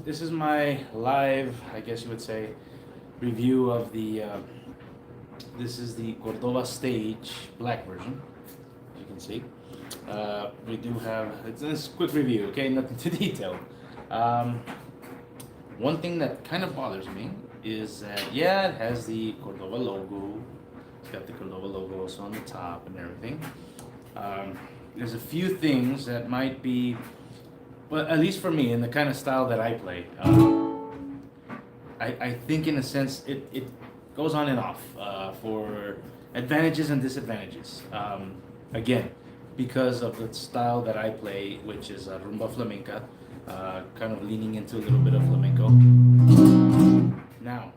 This is my live, I guess you would say, review of the, this is the Cordoba Stage black version, as you can see. We do have, it's a quick review, okay, nothing too detailed. One thing that kind of bothers me is that, yeah, it has the Cordoba logo. It's got the Cordoba logo also on the top and everything. There's a few things that might be, well, at least for me, in the kind of style that I play, I think in a sense it goes on and off for advantages and disadvantages. Again, because of the style that I play, which is rumba flamenca, kind of leaning into a little bit of flamenco. Now,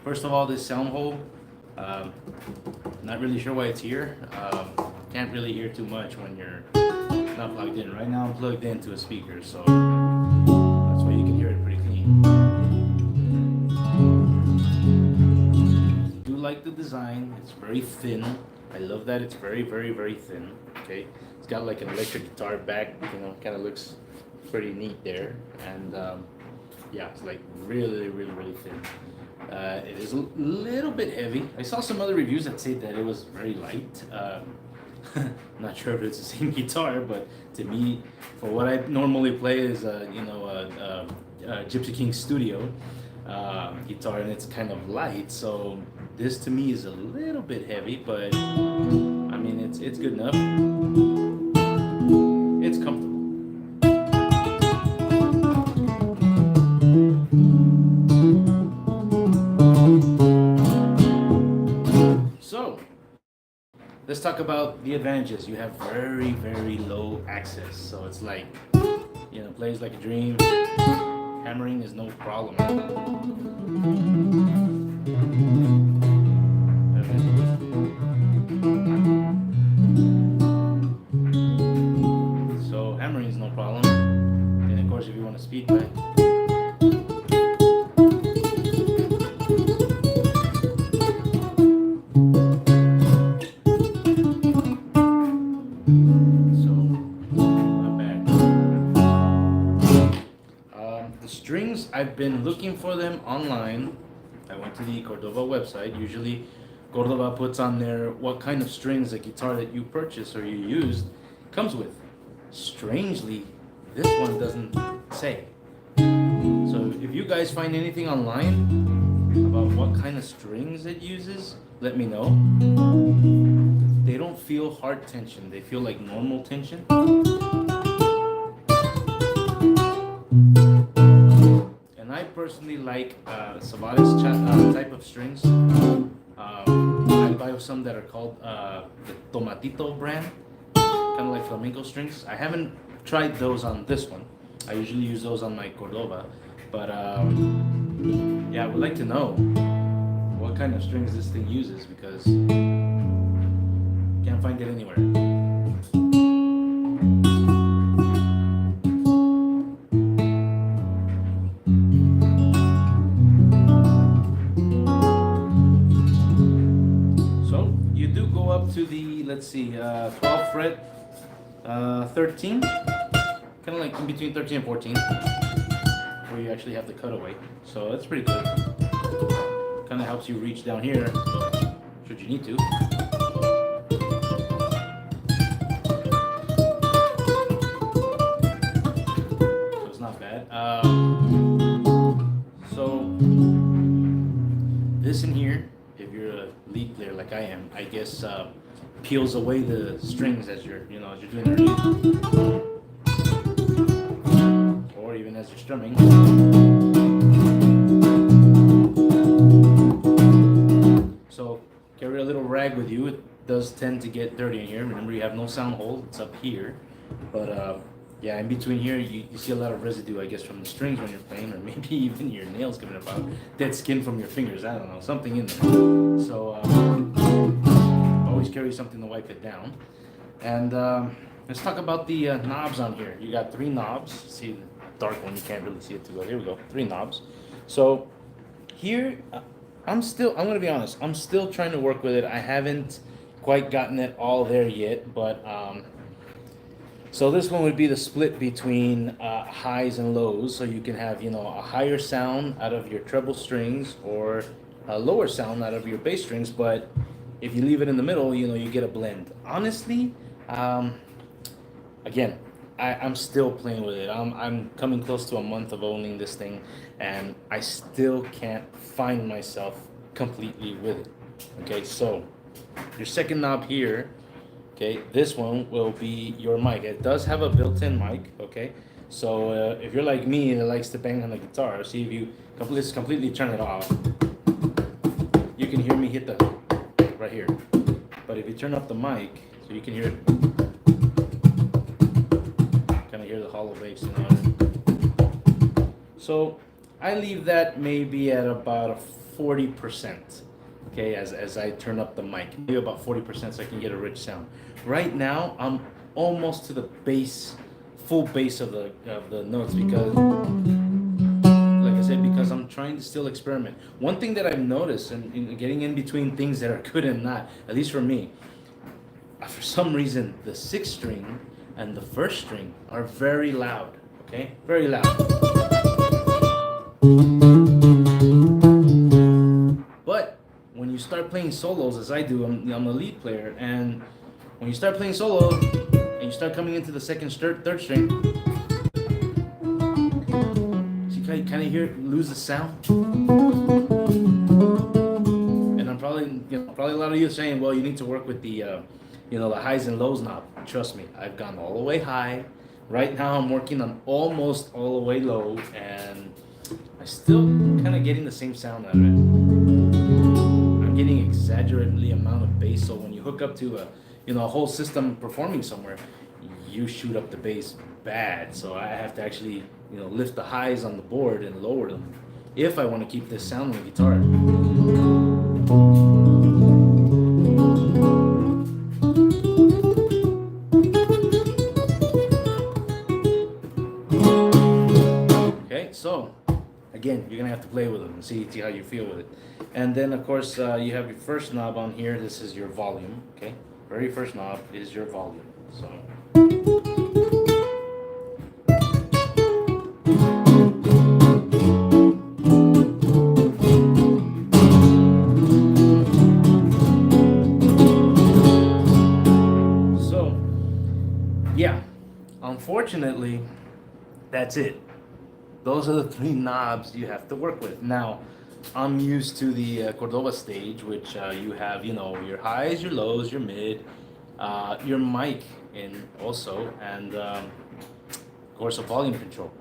first of all, this sound hole, not really sure why it's here. Can't really hear too much when you're not plugged in. Right now I'm plugged into a speaker, so that's why you can hear it pretty clean. I do like the design. It's very thin. I love that it's very, very, very thin. Okay, it's got like an electric guitar back, you know, kind of looks pretty neat there. And yeah, it's like really, really, really thin. It is a little bit heavy. I saw some other reviews that say that it was very light. Not sure if it's the same guitar, but to me, for what I normally play is Gypsy King Studio guitar, and it's kind of light. So this to me is a little bit heavy, but I mean it's good enough. It's comfortable. So let's talk about the advantages. You have very, very low access, so it's like, you know, plays like a dream. Hammering is no problem. So hammering is no problem. And of course, if you want to speed play. Strings, I've been looking for them online. I went to the Cordoba website. Usually Cordoba puts on there what kind of strings the guitar that you purchase or you used comes with. Strangely, This one doesn't say. So if you guys find anything online about what kind of strings it uses, let me know. They don't feel hard tension, they feel like normal tension. And I personally like Savares type of strings. I buy some that are called the Tomatito brand, kind of like flamenco strings. I haven't tried those on this one. I usually use those on my Cordoba, but yeah, I would like to know what kind of strings this thing uses because can't find it anywhere. So you do go up to the, let's see, 12th fret, 13, kind of like in between 13 and 14, where you actually have the cutaway. So that's pretty good. Kind of helps you reach down here, should you need to. So it's not bad. So this in here, if you're a lead player like I am, I guess peels away the strings as you're doing your lead, or even as you're strumming. So carry a little rag with you. It does tend to get dirty in here. Remember, you have no sound hole. It's up here, but yeah, in between here, you see a lot of residue, I guess, from the strings when you're playing, or maybe even your nails coming up out, dead skin from your fingers. I don't know, something in there. So always carry something to wipe it down. And let's talk about the knobs on here. You got 3 knobs. See the dark one, you can't really see it too well. Here we go, 3 knobs. So here, I'm gonna be honest, I'm still trying to work with it. I haven't quite gotten it all there yet, but so this one would be the split between highs and lows. So you can have, a higher sound out of your treble strings or a lower sound out of your bass strings, but if you leave it in the middle, you get a blend. Honestly, again, I'm still playing with it. I'm coming close to a month of owning this thing, and I still can't find myself completely with it. Okay, so your second knob here, okay, this one will be your mic. It does have a built-in mic, okay? So if you're like me that likes to bang on the guitar, see if you completely turn it off, you can hear me hit the right here. But if you turn up the mic, so you can hear it, kind of hear the hollow bass, So I leave that maybe at about a 40%. Okay, as I turn up the mic, maybe about 40% so I can get a rich sound. Right now, I'm almost to the bass, full bass of the notes because, like I said, because I'm trying to still experiment. One thing that I've noticed, and getting in between things that are good and not, at least for me, for some reason, the 6th string and the 1st string are very loud. Okay, very loud. But when you start playing solos, as I do, I'm a lead player, and when you start playing solo and you start coming into the 2nd, 3rd string, so you kind of hear it lose the sound. And I'm probably a lot of you saying, well, you need to work with the the highs and lows knob. Trust me, I've gone all the way high. Right now I'm working on almost all the way low, and I'm still kind of getting the same sound out of it. I'm getting exaggeratedly amount of bass, so when you hook up to a whole system performing somewhere, you shoot up the bass bad. So I have to actually lift the highs on the board and lower them if I want to keep this sound on the guitar. Okay, so again, you're gonna have to play with them and see how you feel with it. And then of course you have your first knob on here. This is your volume. Okay, very first knob is your volume. So yeah, unfortunately, That's it. Those are the three knobs you have to work with. Now, I'm used to the Cordoba stage, which you have, your highs, your lows, your mid, your mic in also, and of course, a volume control.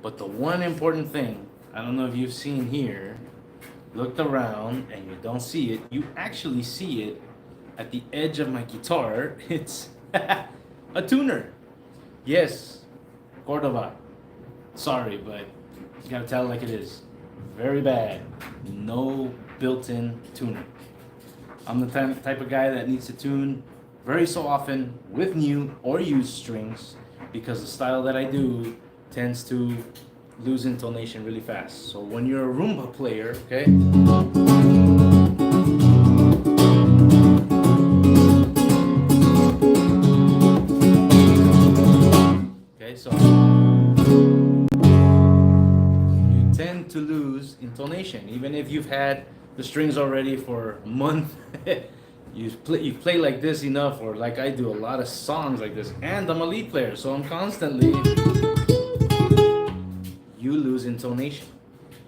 But the one important thing, I don't know if you've seen here, looked around and you don't see it, you actually see it at the edge of my guitar. It's a tuner. Yes, Cordoba. Sorry, but you gotta tell it like it is. Very bad. No built-in tuner. I'm the type of guy that needs to tune very so often with new or used strings because the style that I do tends to lose intonation really fast. So when you're a rumba player, okay? Okay, so you tend to lose intonation even if you've had the strings already for a month. You play like this enough, or like I do a lot of songs like this, and I'm a lead player, so I'm constantly, you lose intonation.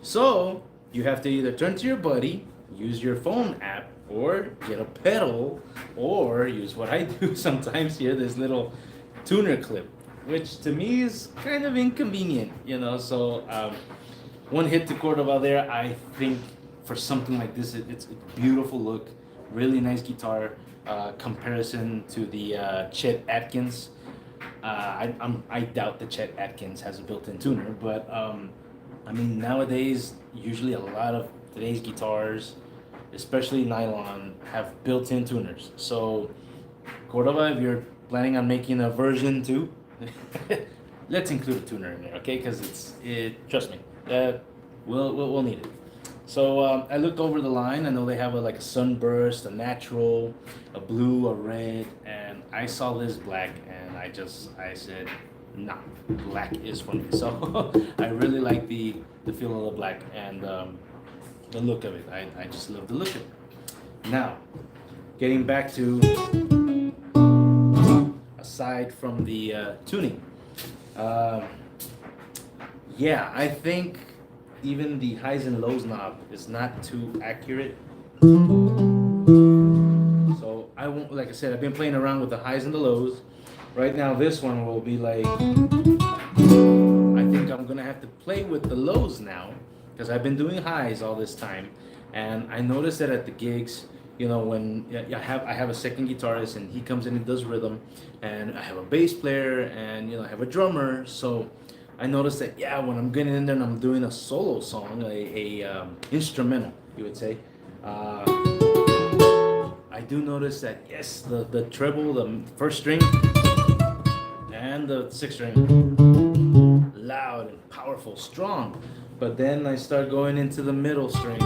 So you have to either turn to your buddy, use your phone app, or get a pedal, or use what I do sometimes here, this little tuner clip, which to me is kind of inconvenient, So one hit to Cordoba there. I think for something like this, it's a beautiful look, really nice guitar. Comparison to the Chet Atkins. I doubt that Chet Atkins has a built-in tuner, but I mean nowadays usually a lot of today's guitars, especially nylon, have built-in tuners. So Cordoba, if you're planning on making a version 2, let's include a tuner in there, okay? Because trust me, we'll need it. So I looked over the line. I know they have a sunburst, a natural, a blue, a red, and I saw this black, and I said, nah, black is for me. So I really like the feel of the black and the look of it. I just love the look of it. Now, getting back to, aside from the tuning, yeah, I think even the highs and lows knob is not too accurate. So I won't, like I said, I've been playing around with the highs and the lows. Right now this one will be like, I think I'm gonna have to play with the lows now because I've been doing highs all this time. And I noticed that at the gigs, when I have a second guitarist and he comes in and does rhythm, and I have a bass player and I have a drummer. So I noticed that, when I'm getting in there and I'm doing a solo song, a instrumental, you would say, I do notice that, yes, the treble, the first string, and the sixth string, loud and powerful, strong. But then I start going into the middle string,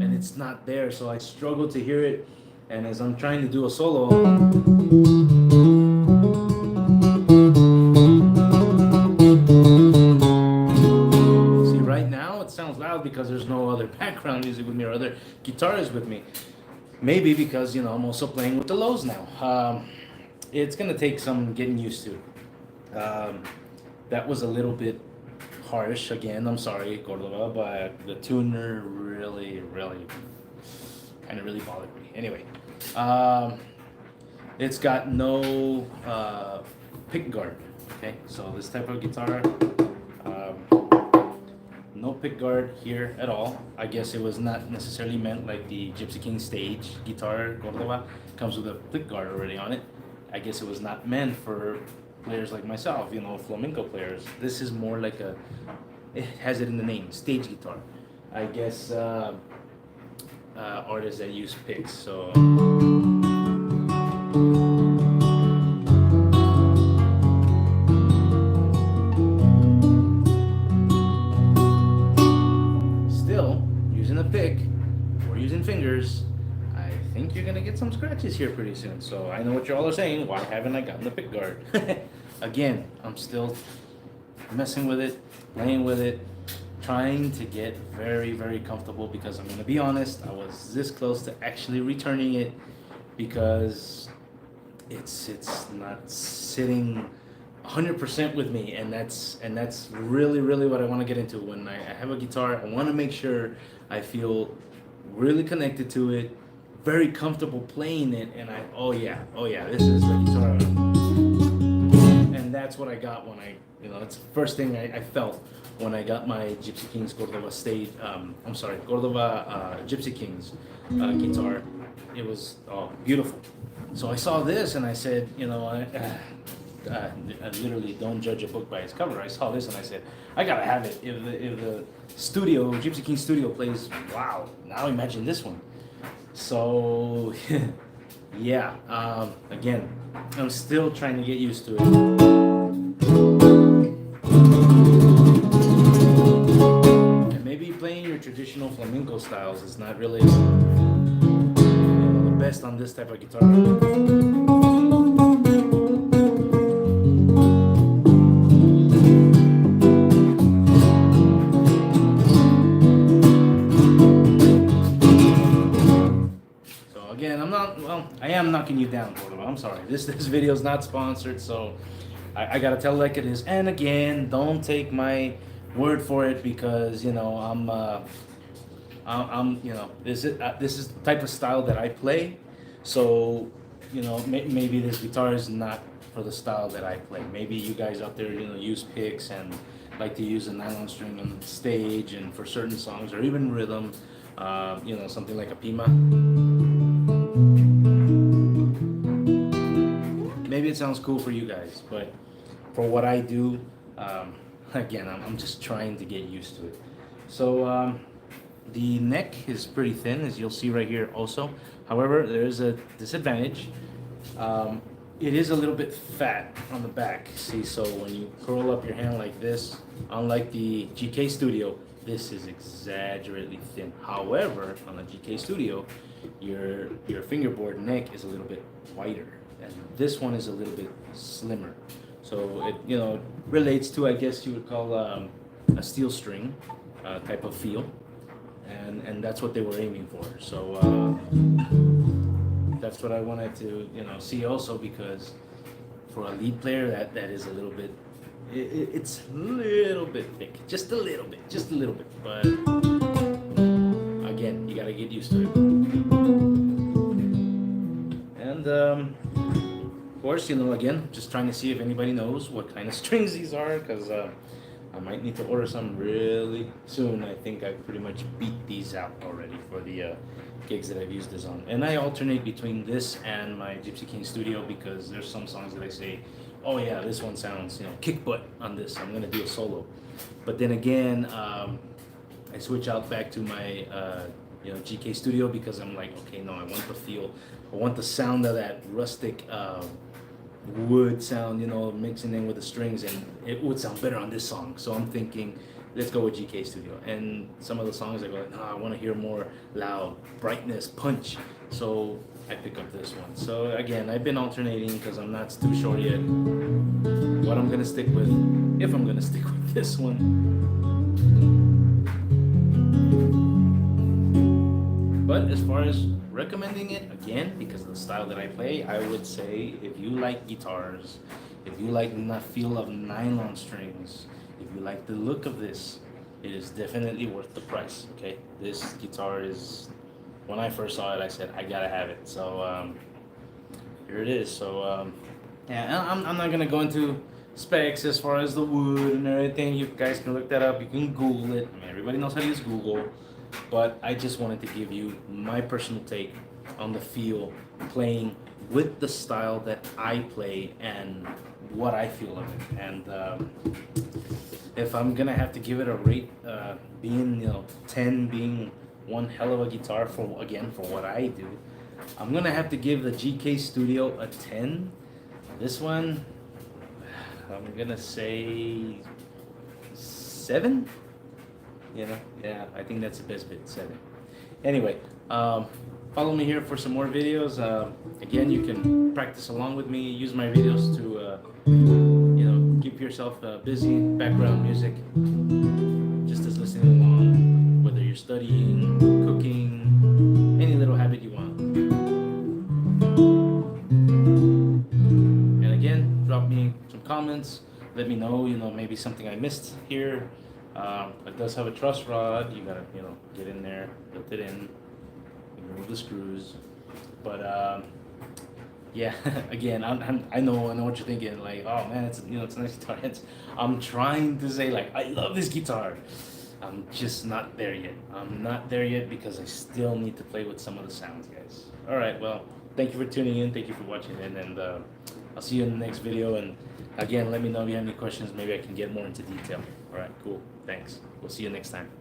and it's not there, so I struggle to hear it. And as I'm trying to do a solo, sounds loud because there's no other background music with me or other guitarists with me. Maybe because I'm also playing with the lows now. It's gonna take some getting used to. That was a little bit harsh again. I'm sorry, Cordoba, but the tuner really bothered me. Anyway, it's got no pick guard. Okay, so this type of guitar. No pick guard here at all. I guess it was not necessarily meant like the Gypsy King Stage guitar Cordoba comes with a pick guard already on it. I guess it was not meant for players like myself, flamenco players. This is more like it has it in the name, stage guitar. I guess artists that use picks, so. Pick or using fingers, I think you're gonna get some scratches here pretty soon. So I know what you all are saying, why haven't I gotten the pick guard? Again, I'm still messing with it, playing with it, trying to get very comfortable, because I'm gonna be honest, I was this close to actually returning it because it's not sitting 100% with me, and that's really what I want to get into. When I have a guitar, I want to make sure I feel really connected to it, very comfortable playing it, and oh yeah, this is the guitar. And that's what I got when it's the first thing I felt when I got my Gypsy Kings Cordoba Stage. I'm sorry, Cordoba Gypsy Kings guitar. It was beautiful. So I saw this and I said, I literally don't judge a book by its cover. I saw this and I said, I gotta have it. If the studio, Gypsy King Studio plays, wow, now imagine this one. So, yeah, again, I'm still trying to get used to it. And maybe playing your traditional flamenco styles is not really the best on this type of guitar. I am knocking you down, Cordoba. I'm sorry. This video is not sponsored, so I gotta tell it like it is. And again, don't take my word for it because this is the type of style that I play. So maybe this guitar is not for the style that I play. Maybe you guys out there use picks and like to use a nylon string on stage and for certain songs or even rhythm. Something like a Pima. Maybe it sounds cool for you guys, but for what I do, again, I'm just trying to get used to it. So the neck is pretty thin, as you'll see right here also. However, there is a disadvantage. It is a little bit fat on the back. See, so when you curl up your hand like this, unlike the GK Studio, this is exaggeratedly thin. However, on the GK Studio, your fingerboard neck is a little bit wider, and this one is a little bit slimmer. So it relates to, I guess you would call a steel string type of feel, and that's what they were aiming for. So that's what I wanted to see also, because for a lead player that is a little bit. It's a little bit thick, just a little bit, but again, you gotta get used to it. And of course, again, just trying to see if anybody knows what kind of strings these are, because I might need to order some really soon. I think I pretty much beat these out already for the gigs that I've used this on. And I alternate between this and my Gypsy King Studio, because there's some songs that I say, oh yeah, this one sounds, kick butt on this. I'm gonna do a solo. But then again, I switch out back to my, GK Studio, because I'm like, okay, no, I want the feel, I want the sound of that rustic wood sound, mixing in with the strings, and it would sound better on this song. So I'm thinking, let's go with GK Studio. And some of the songs I go, no, I want to hear more loud, brightness, punch. So I pick up this one. So again, I've been alternating because I'm not too sure yet what I'm gonna stick with, if I'm gonna stick with this one. But as far as recommending it, again, because of the style that I play, I would say if you like guitars, if you like the feel of nylon strings, if you like the look of this, it is definitely worth the price. Okay, this guitar is, when I first saw it, I said I gotta have it. So here it is. So yeah, I'm not gonna go into specs as far as the wood and everything. You guys can look that up. You can Google it. I mean, everybody knows how to use Google. But I just wanted to give you my personal take on the feel playing with the style that I play and what I feel of it. And if I'm gonna have to give it a rate, being 10 being one hell of a guitar for what I do, I'm gonna have to give the GK Studio a 10. This one, I'm gonna say 7. Yeah, I think that's the best bit, 7. Anyway, follow me here for some more videos. Again, you can practice along with me, use my videos to keep yourself busy, background music, just as listening along, whether you're studying, cooking, any little habit you want. And again, drop me some comments. comments. Let me know, maybe something I missed here. It does have a truss rod. You gotta, get in there, lift it in, remove the screws. But yeah, again, I know what you're thinking. Like, oh man, it's a nice guitar. I'm trying to say like I love this guitar. I'm just not there yet. I'm not there yet because I still need to play with some of the sounds, guys. All right, well, thank you for tuning in. Thank you for watching, and I'll see you in the next video. And again, let me know if you have any questions. Maybe I can get more into detail. All right, cool. Thanks. We'll see you next time.